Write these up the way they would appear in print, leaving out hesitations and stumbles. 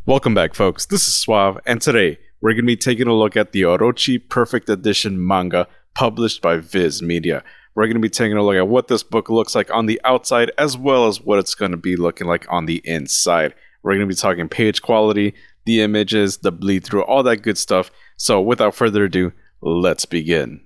Welcome back, folks. This is Suave, and today we're going to be taking a look at the Orochi Perfect Edition manga published by Viz Media. We're going to be taking a look at what this book looks like on the outside as well as what it's going to be looking like on the inside. We're going to be talking page quality, the images, the bleed through, all that good stuff. So without further ado, let's begin.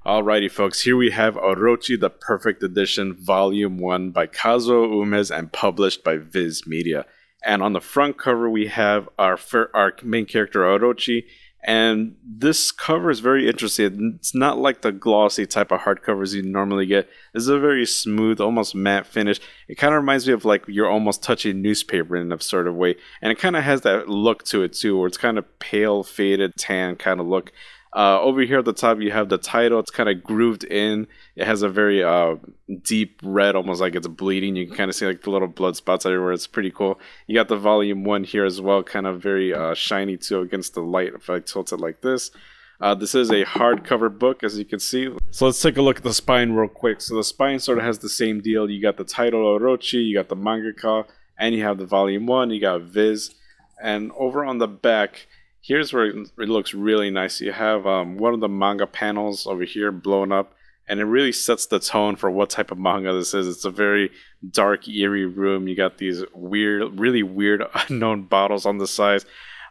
Alrighty, folks, here we have Orochi, the Perfect Edition, Volume 1 by Kazuo Umezu and published by Viz Media. And on the front cover, we have our main character, Orochi, and this cover is very interesting. It's not like the glossy type of hardcovers you normally get. This is a very smooth, almost matte finish. It kind of reminds me of like you're almost touching newspaper in a sort of way. And it kind of has that look to it too, where it's kind of pale, faded, tan kind of look. Over here at the top, you have the title. It's kind of grooved in. It has a very deep red, almost like it's bleeding. You can kind of see like the little blood spots everywhere. It's pretty cool. You got the volume 1 here as well, kind of very shiny too against the light if I tilt it like this. This is a hardcover book, as you can see. So let's take a look at the spine real quick. So the spine sort of has the same deal. You got the title Orochi, you got the mangaka, and you have the volume 1. You got Viz. And over on the back, here's where it looks really nice. You have one of the manga panels over here blown up, and it really sets the tone for what type of manga this is. It's a very dark, eerie room. You got these really weird unknown bottles on the sides.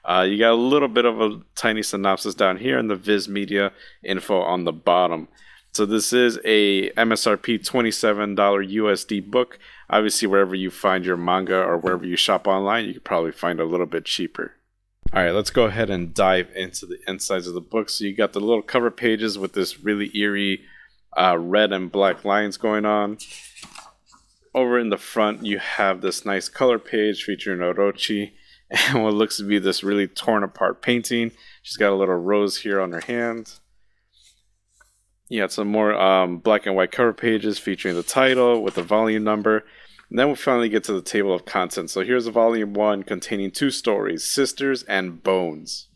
You got a little bit of a tiny synopsis down here and the Viz Media info on the bottom. So this is a MSRP $27 USD book. Obviously, wherever you find your manga or wherever you shop online, you could probably find a little bit cheaper. Alright, let's go ahead and dive into the insides of the book. So you got the little cover pages with this really eerie red and black lines going on. Over in the front, you have this nice color page featuring Orochi and what looks to be this really torn apart painting. She's got a little rose here on her hand. You got some more black and white cover pages featuring the title with the volume number. And then we finally get to the table of contents. So here's volume 1 containing 2 stories, Sisters and Bones.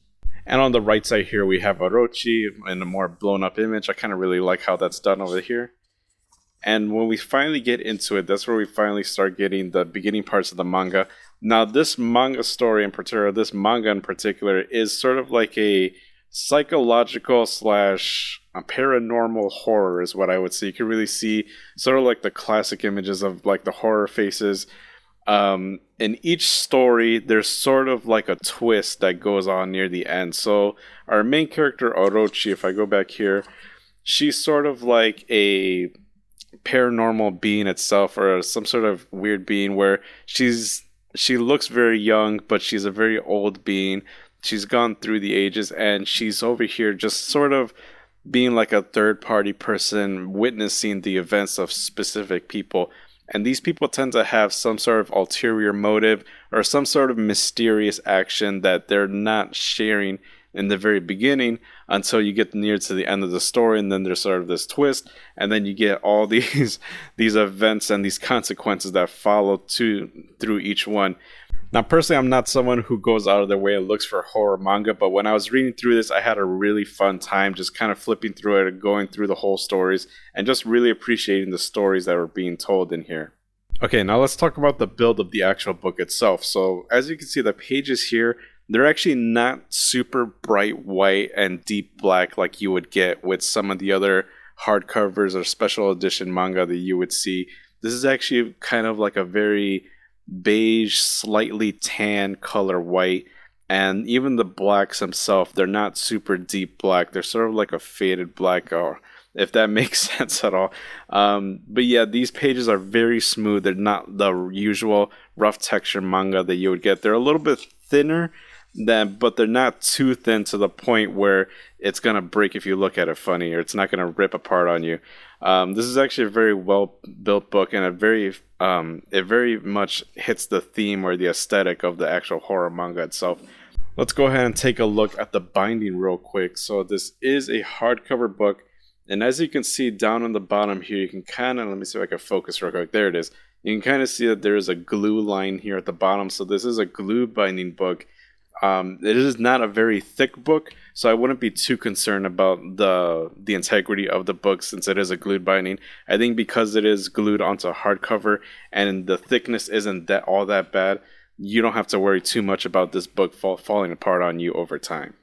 And on the right side here we have Orochi in a more blown up image. I kind of really like how that's done over here. And when we finally get into it, that's where we finally start getting the beginning parts of the manga. Now this manga story in particular, this manga in particular, is sort of like a psychological slash paranormal horror is what I would say. You can really see sort of like the classic images of like the horror faces. In each story, there's sort of like a twist that goes on near the end. So our main character Orochi, if I go back here, she's sort of like a paranormal being itself, or some sort of weird being where she looks very young, but she's a very old being. She's gone through the ages, and she's over here just sort of being like a third-party person witnessing the events of specific people. And these people tend to have some sort of ulterior motive or some sort of mysterious action that they're not sharing in the very beginning until you get near to the end of the story, and then there's sort of this twist, and then you get all these events and these consequences that follow through each one. Now, personally, I'm not someone who goes out of their way and looks for horror manga, but when I was reading through this, I had a really fun time just kind of flipping through it and going through the whole stories and just really appreciating the stories that were being told in here. Okay, now let's talk about the build of the actual book itself. So, as you can see, the pages here, they're actually not super bright white and deep black like you would get with some of the other hardcovers or special edition manga that you would see. This is actually kind of like a very beige, slightly tan color white, and even the blacks themselves, they're not super deep black. They're sort of like a faded black, or if that makes sense at all. But yeah, these pages are very smooth. They're not the usual rough texture manga that you would get. They're a little bit thinner, but they're not too thin to the point where it's gonna break if you look at it funny, or it's not gonna rip apart on you. This is actually a very well built book, and it very much hits the theme or the aesthetic of the actual horror manga itself. Let's go ahead and take a look at the binding real quick. So this is a hardcover book, and as you can see down on the bottom here, you can kind of, let me see if I can focus real quick. There it is. You can kind of see that there is a glue line here at the bottom. So this is a glue binding book. It is not a very thick book, so I wouldn't be too concerned about the integrity of the book since it is a glued binding. I think because it is glued onto hardcover and the thickness isn't that all that bad, you don't have to worry too much about this book falling apart on you over time.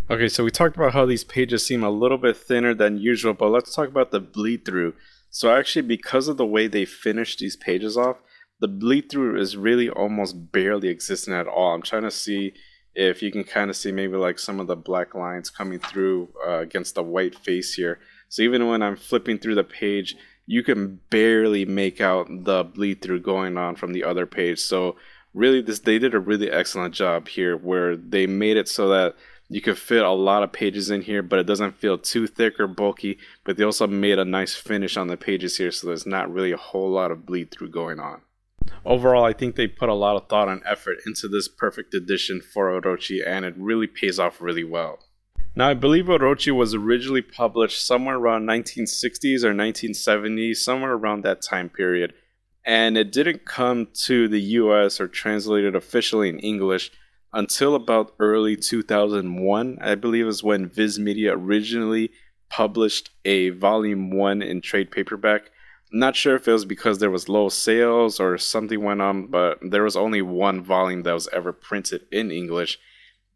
Okay, so we talked about how these pages seem a little bit thinner than usual, but let's talk about the bleed through. So actually, because of the way they finished these pages off, the bleed through is really almost barely existing at all. I'm trying to see if you can kind of see maybe like some of the black lines coming through against the white face here. So even when I'm flipping through the page, you can barely make out the bleed through going on from the other page. So really they did a really excellent job here where they made it so that you could fit a lot of pages in here, but it doesn't feel too thick or bulky. But they also made a nice finish on the pages here, so there's not really a whole lot of bleed through going on. Overall, I think they put a lot of thought and effort into this perfect edition for Orochi, and it really pays off really well. Now, I believe Orochi was originally published somewhere around 1960s or 1970s, somewhere around that time period. And it didn't come to the US or translated officially in English until about early 2001, I believe is when Viz Media originally published a volume 1 in trade paperback. I'm not sure if it was because there was low sales or something went on, but there was only one volume that was ever printed in English.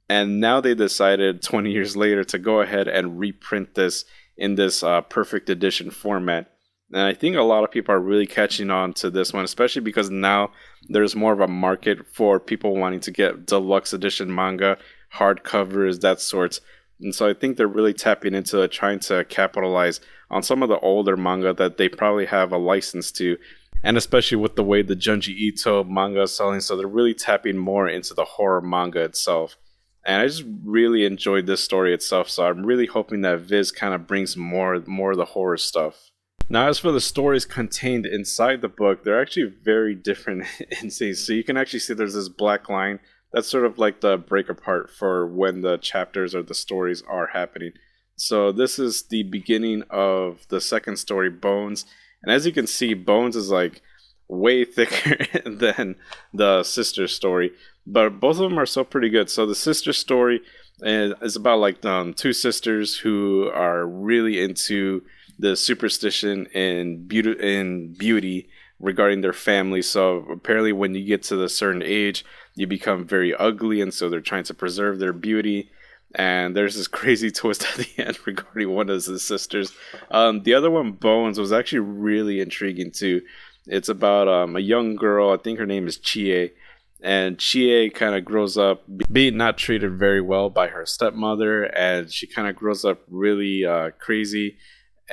And now they decided 20 years later to go ahead and reprint this in this perfect edition format. And I think a lot of people are really catching on to this one, especially because now there's more of a market for people wanting to get deluxe edition manga, hardcovers, that sorts. And so I think they're really tapping into it, trying to capitalize on some of the older manga that they probably have a license to. And especially with the way the Junji Ito manga is selling, so they're really tapping more into the horror manga itself. And I just really enjoyed this story itself, so I'm really hoping that Viz kind of brings more of the horror stuff. Now, as for the stories contained inside the book, they're actually very different in scenes. So you can actually see there's this black line. That's sort of like the break apart for when the chapters or the stories are happening. So this is the beginning of the second story, Bones. And as you can see, Bones is like way thicker than the sister story. But both of them are still pretty good. So the sister story is about like two sisters who are really into the superstition and beauty regarding their family. So apparently when you get to the certain age, you become very ugly, and so they're trying to preserve their beauty. And there's this crazy twist at the end regarding one of the sisters. The other one, Bones, was actually really intriguing too. It's about a young girl, I think her name is Chie, and Chie kind of grows up being not treated very well by her stepmother, and she kind of grows up really crazy.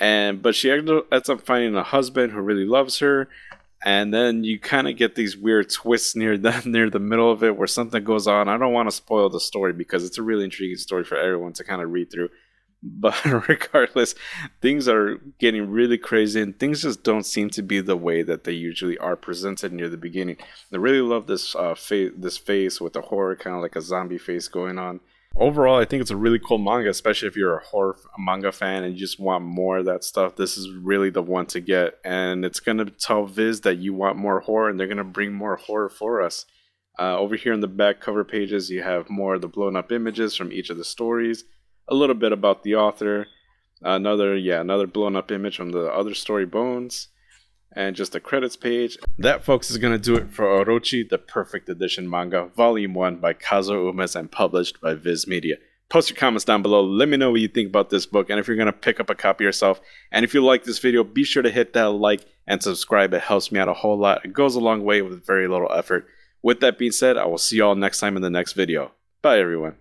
But she ends up finding a husband who really loves her, and then you kind of get these weird twists near the middle of it where something goes on. I don't want to spoil the story because it's a really intriguing story for everyone to kind of read through. But regardless, things are getting really crazy, and things just don't seem to be the way that they usually are presented near the beginning. I really love this face with the horror, kind of like a zombie face going on. Overall, I think it's a really cool manga, especially if you're a horror manga fan and you just want more of that stuff. This is really the one to get, and it's going to tell Viz that you want more horror, and they're going to bring more horror for us. Over here in the back cover pages, you have more of the blown up images from each of the stories, a little bit about the author, another blown up image from the other story, Bones, and just a credits page. That, folks, is going to do it for Orochi, the Perfect Edition Manga, Volume 1 by Kazuo Umes and published by Viz Media. Post your comments down below. Let me know what you think about this book and if you're going to pick up a copy yourself. And if you like this video, be sure to hit that like and subscribe. It helps me out a whole lot. It goes a long way with very little effort. With that being said, I will see you all next time in the next video. Bye, everyone.